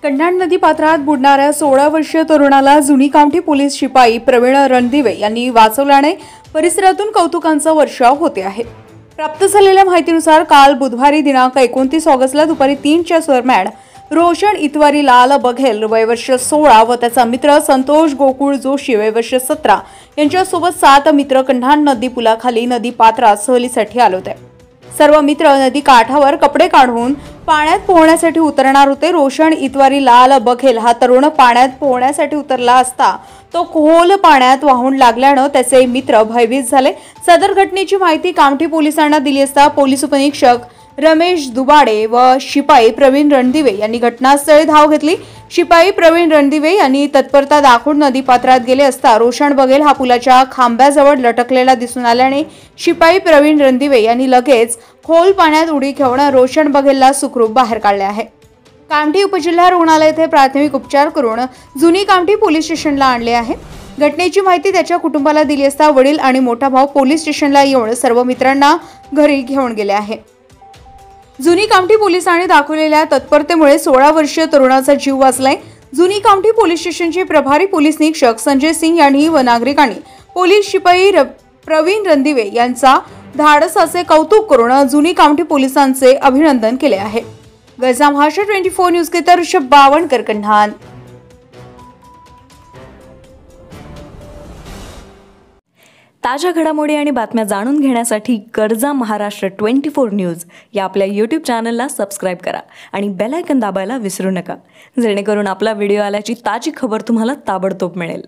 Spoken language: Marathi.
कन्हाड नदी पात्रात बुडणाऱ्या 16 वर्षीय तरुणाला जुनी कामठी पोलीस शिपाई प्रवीण रणदिवे यांनी वाचवल्याने परिसरातून कौतुकांचा वर्षाव होते आहे। प्राप्त झालेल्या माहितीनुसार काल बुधवारी दिनांक 29 ऑगस्टला दुपारी 3च्या दरम्यान रोशन इतवारी लाल बघेल वय वर्ष 16 व त्याचा मित्र संतोष गोकुळ जोशी वय वर्ष 17 यांच्यासोबत 7 मित्र कन्हाड नदी पुलाखाली नदी पात्रात सहलीसाठी आले होते। सर्व मित्र नदी काठावर कपडे काढून पाण्यात पोहण्यासाठी उतरणार होते। रोशन इतवारी लाल बघेल हा तरुण पाण्यात पोहण्यासाठी उतरला असता तो खोल पाण्यात वाहून लागल्याने त्याचे मित्र भयभीत झाले। सदर घटनेची माहिती कामठी पोलिसांना दिली असता पोलीस उपनिरीक्षक रमेश दुबाडे व शिपाई प्रवीण रणदिवे यांनी घटनास्थळी धाव घेतली। शिपाई प्रवीण रणदिवे यांनी तत्परता दाखवून नदी पात्रात गेले असता रोशन बघेल हा पुलाच्या खांब्याजवळ लटकलेला दिसून आल्याने शिपाई प्रवीण रणदिवे यांनी लगेच खोल पाण्यात उडी घेऊन रोशन बघेलला सुखरूप बाहेर काढले आहे। कामठी उपजिल्हा रुग्णालय येथे प्राथमिक उपचार करून जुनी कामठी पोलीस स्टेशनला आणले आहे। घटनेची माहिती त्याच्या कुटुंबाला दिली असता वडील आणि मोठा भाऊ पोलीस स्टेशनला येऊन सर्व मित्रांना घरी घेऊन गेले आहे। जुनी कामठी पोलिसांनी दाखवलेल्या तत्परतेमुळे 16 वर्षीय तरुणाचा जीव वाचलाय। जुनी कामठी पोलीस स्टेशनचे प्रभारी पोलीस निरीक्षक संजय सिंग यांनी व नागरिकांनी पोलीस शिपाई प्रवीण रणदिवे यांचा धाडसाचे कौतुक करून जुनी कामठी पोलिसांचे अभिनंदन केले आहे। गजा महाराष्ट्र 24 न्यूज के तर ऋषभ बावणकर कन्हाड। ताज्या घडामोडी आणि बातम्या जाणून घेण्यासाठी गरजा महाराष्ट्र 24 न्यूज या आपल्या YouTube चॅनलला सबस्क्राइब करा आणि बेल आयकॉन दाबायला विसरू नका, जेणेकरून आपला व्हिडिओ आल्याची ताजी खबर तुम्हाला ताबडतोब मिळेल।